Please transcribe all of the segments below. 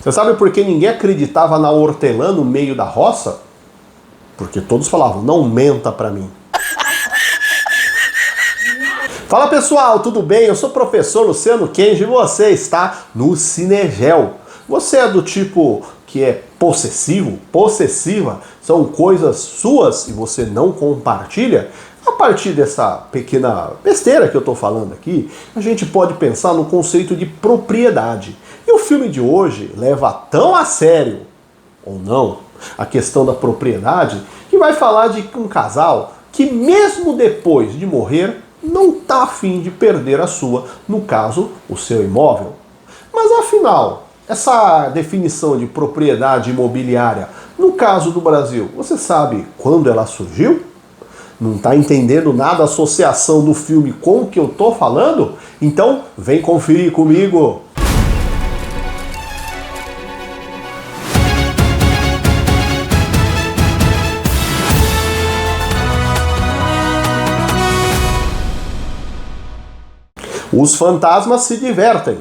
Você sabe por que ninguém acreditava na hortelã no meio da roça? Porque todos falavam, não menta pra mim. Fala pessoal, tudo bem? Eu sou o professor Luciano Kenji e você está no Cinegel. Você é do tipo que é possessivo, possessiva, são coisas suas e você não compartilha? A partir dessa pequena besteira que eu estou falando aqui, a gente pode pensar no conceito de propriedade. E o filme de hoje leva tão a sério, ou não, a questão da propriedade, que vai falar de um casal que mesmo depois de morrer, não está afim de perder a sua, no caso, o seu imóvel. Mas afinal, essa definição de propriedade imobiliária, no caso do Brasil, você sabe quando ela surgiu? Não está entendendo nada a associação do filme com o que eu estou falando? Então, vem conferir comigo! Os fantasmas se divertem.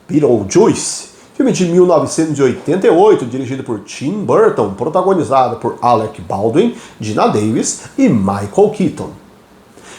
Beetlejuice, filme de 1988, dirigido por Tim Burton, protagonizado por Alec Baldwin, Geena Davis e Michael Keaton.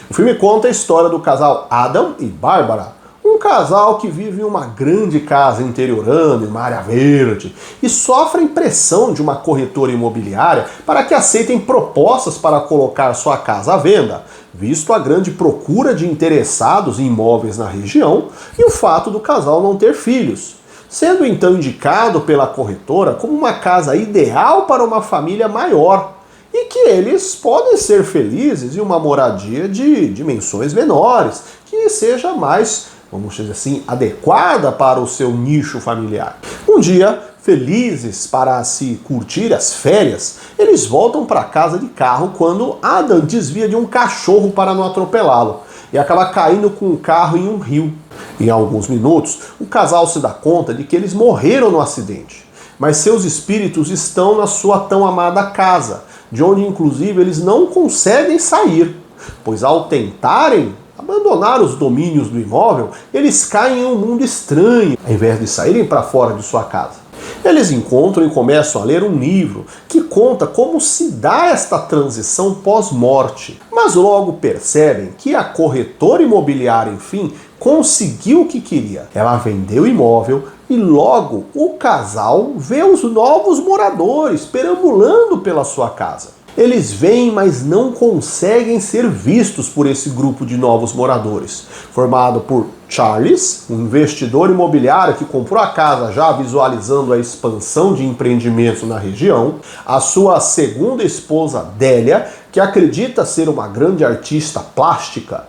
O filme conta a história do casal Adam e Barbara, um casal que vive em uma grande casa interiorana, em uma área verde, e sofrem pressão de uma corretora imobiliária para que aceitem propostas para colocar sua casa à venda, visto a grande procura de interessados em imóveis na região e o fato do casal não ter filhos, sendo então indicado pela corretora como uma casa ideal para uma família maior e que eles podem ser felizes em uma moradia de dimensões menores, que seja mais, vamos dizer assim, adequada para o seu nicho familiar. Um dia, felizes para se curtir as férias, eles voltam para casa de carro quando Adam desvia de um cachorro para não atropelá-lo e acaba caindo com o carro em um rio. Em alguns minutos, o casal se dá conta de que eles morreram no acidente, mas seus espíritos estão na sua tão amada casa, de onde inclusive eles não conseguem sair, pois ao tentarem abandonar os domínios do imóvel, eles caem em um mundo estranho, ao invés de saírem para fora de sua casa. Eles encontram e começam a ler um livro que conta como se dá esta transição pós-morte. Mas logo percebem que a corretora imobiliária, enfim, conseguiu o que queria. Ela vendeu o imóvel e logo o casal vê os novos moradores perambulando pela sua casa. Eles vêm, mas não conseguem ser vistos por esse grupo de novos moradores, formado por Charles, um investidor imobiliário que comprou a casa já visualizando a expansão de empreendimentos na região, a sua segunda esposa, Délia, que acredita ser uma grande artista plástica,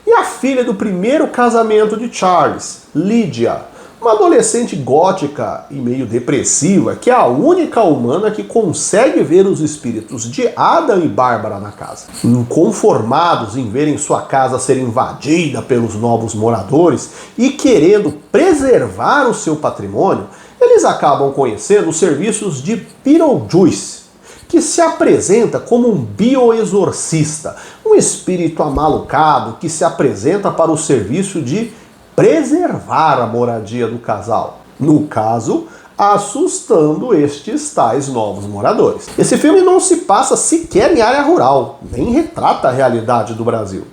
e a filha do primeiro casamento de Charles, Lydia, uma adolescente gótica e meio depressiva, que é a única humana que consegue ver os espíritos de Adam e Bárbara na casa. Inconformados em verem sua casa ser invadida pelos novos moradores e querendo preservar o seu patrimônio, eles acabam conhecendo os serviços de Beetlejuice, que se apresenta como um bioexorcista, um espírito amalucado que se apresenta para o serviço de preservar a moradia do casal. No caso, assustando estes tais novos moradores. Esse filme não se passa sequer em área rural, nem retrata a realidade do Brasil.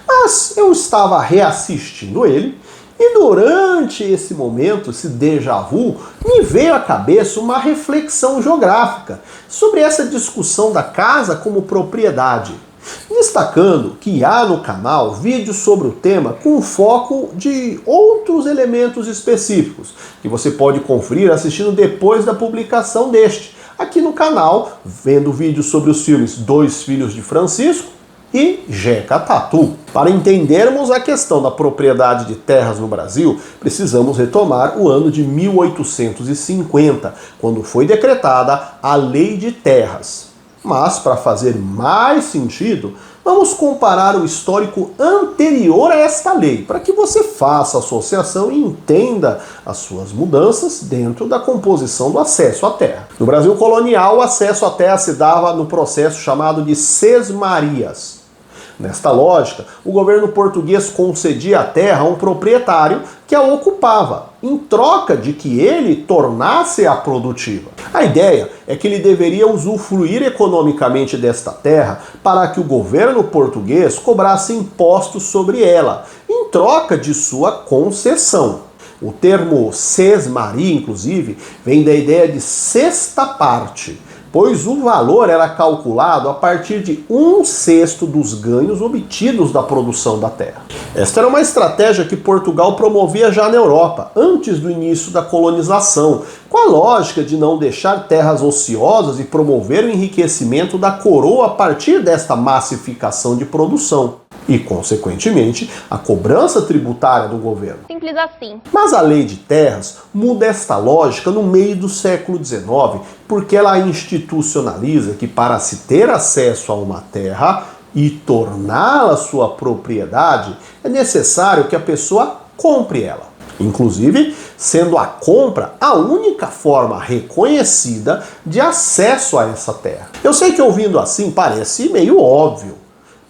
Mas eu estava reassistindo ele e durante esse momento, esse déjà vu, me veio à cabeça uma reflexão geográfica sobre essa discussão da casa como propriedade. Destacando que há no canal vídeos sobre o tema com foco de outros elementos específicos, que você pode conferir assistindo depois da publicação deste, aqui no canal, vendo vídeos sobre os filmes Dois Filhos de Francisco e Jeca Tatu. Para entendermos a questão da propriedade de terras no Brasil, precisamos retomar o ano de 1850, quando foi decretada a Lei de Terras. Mas, para fazer mais sentido, vamos comparar o histórico anterior a esta lei, para que você faça a associação e entenda as suas mudanças dentro da composição do acesso à terra. No Brasil colonial, o acesso à terra se dava no processo chamado de sesmarias. Nesta lógica, o governo português concedia a terra a um proprietário que a ocupava, em troca de que ele tornasse-a produtiva. A ideia é que ele deveria usufruir economicamente desta terra para que o governo português cobrasse impostos sobre ela, em troca de sua concessão. O termo sesmaria, inclusive, vem da ideia de sexta parte, pois o valor era calculado a partir de 1/6 dos ganhos obtidos da produção da terra. Esta era uma estratégia que Portugal promovia já na Europa, antes do início da colonização, com a lógica de não deixar terras ociosas e promover o enriquecimento da coroa a partir desta massificação de produção e, consequentemente, a cobrança tributária do governo. Simples assim. Mas a lei de terras muda esta lógica no meio do século XIX, porque ela institucionaliza que para se ter acesso a uma terra e torná-la sua propriedade, é necessário que a pessoa compre ela. Inclusive, sendo a compra a única forma reconhecida de acesso a essa terra. Eu sei que ouvindo assim parece meio óbvio,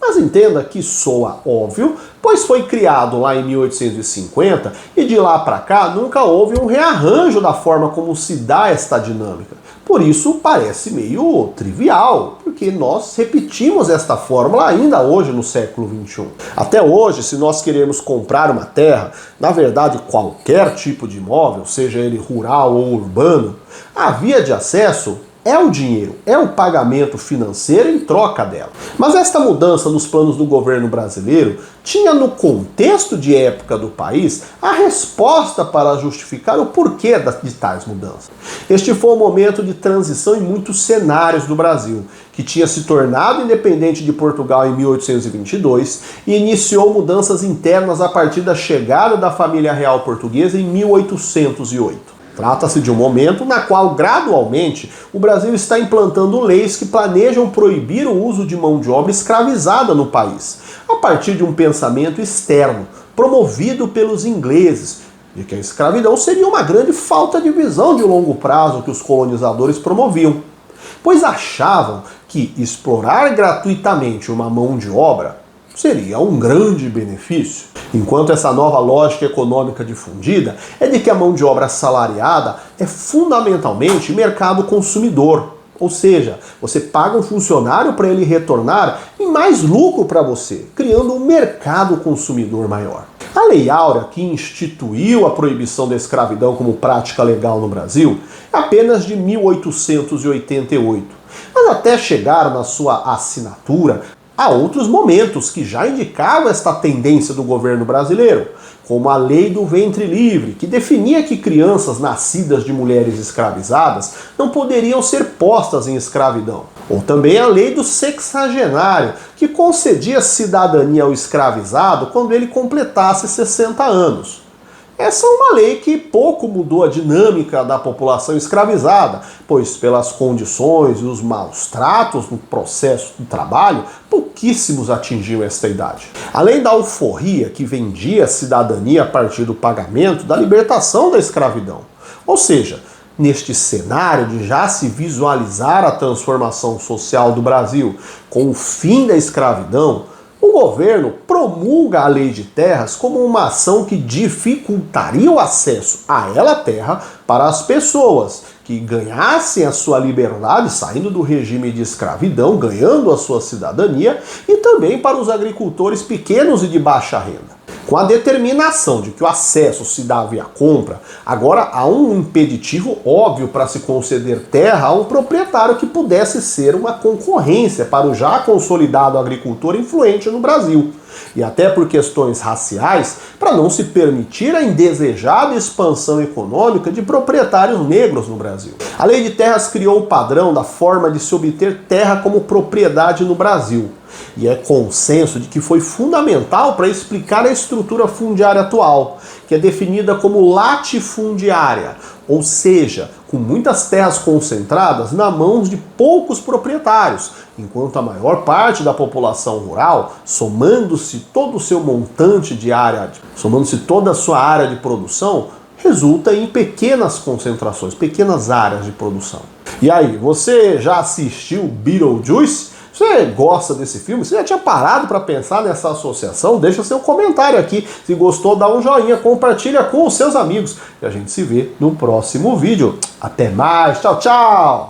mas entenda que soa óbvio, pois foi criado lá em 1850 e de lá para cá nunca houve um rearranjo da forma como se dá esta dinâmica. Por isso parece meio trivial, porque nós repetimos esta fórmula ainda hoje no século XXI. Até hoje, se nós queremos comprar uma terra, na verdade qualquer tipo de imóvel, seja ele rural ou urbano, a via de acesso é o dinheiro, é o pagamento financeiro em troca dela. Mas esta mudança nos planos do governo brasileiro tinha no contexto de época do país a resposta para justificar o porquê de tais mudanças. Este foi um momento de transição em muitos cenários do Brasil, que tinha se tornado independente de Portugal em 1822 e iniciou mudanças internas a partir da chegada da família real portuguesa em 1808. Trata-se de um momento na qual, gradualmente, o Brasil está implantando leis que planejam proibir o uso de mão de obra escravizada no país, a partir de um pensamento externo, promovido pelos ingleses, de que a escravidão seria uma grande falta de visão de longo prazo que os colonizadores promoviam, pois achavam que explorar gratuitamente uma mão de obra seria um grande benefício. Enquanto essa nova lógica econômica difundida é de que a mão de obra assalariada é fundamentalmente mercado consumidor. Ou seja, você paga um funcionário para ele retornar em mais lucro para você, criando um mercado consumidor maior. A Lei Áurea, que instituiu a proibição da escravidão como prática legal no Brasil, é apenas de 1888. Mas até chegar na sua assinatura, há outros momentos que já indicavam esta tendência do governo brasileiro, como a Lei do Ventre Livre, que definia que crianças nascidas de mulheres escravizadas não poderiam ser postas em escravidão. Ou também a Lei do Sexagenário, que concedia cidadania ao escravizado quando ele completasse 60 anos. Essa é uma lei que pouco mudou a dinâmica da população escravizada, pois pelas condições e os maus tratos no processo de trabalho, pouquíssimos atingiam esta idade. Além da alforria que vendia a cidadania a partir do pagamento da libertação da escravidão. Ou seja, neste cenário de já se visualizar a transformação social do Brasil com o fim da escravidão, o governo promulga a Lei de Terras como uma ação que dificultaria o acesso a ela terra para as pessoas que ganhassem a sua liberdade saindo do regime de escravidão, ganhando a sua cidadania, e também para os agricultores pequenos e de baixa renda. Com a determinação de que o acesso se dá via compra, agora há um impeditivo óbvio para se conceder terra a um proprietário que pudesse ser uma concorrência para o já consolidado agricultor influente no Brasil. E até por questões raciais, para não se permitir a indesejada expansão econômica de proprietários negros no Brasil. A Lei de Terras criou o padrão da forma de se obter terra como propriedade no Brasil. E é consenso de que foi fundamental para explicar a estrutura fundiária atual, que é definida como latifundiária, ou seja, com muitas terras concentradas nas mãos de poucos proprietários, enquanto a maior parte da população rural, somando-se todo o seu montante de área, somando-se toda a sua área de produção, resulta em pequenas concentrações, pequenas áreas de produção. E aí, você já assistiu Beetlejuice? Você gosta desse filme? Você já tinha parado para pensar nessa associação? Deixa seu comentário aqui. Se gostou, dá um joinha, compartilha com os seus amigos. E a gente se vê no próximo vídeo. Até mais, tchau, tchau!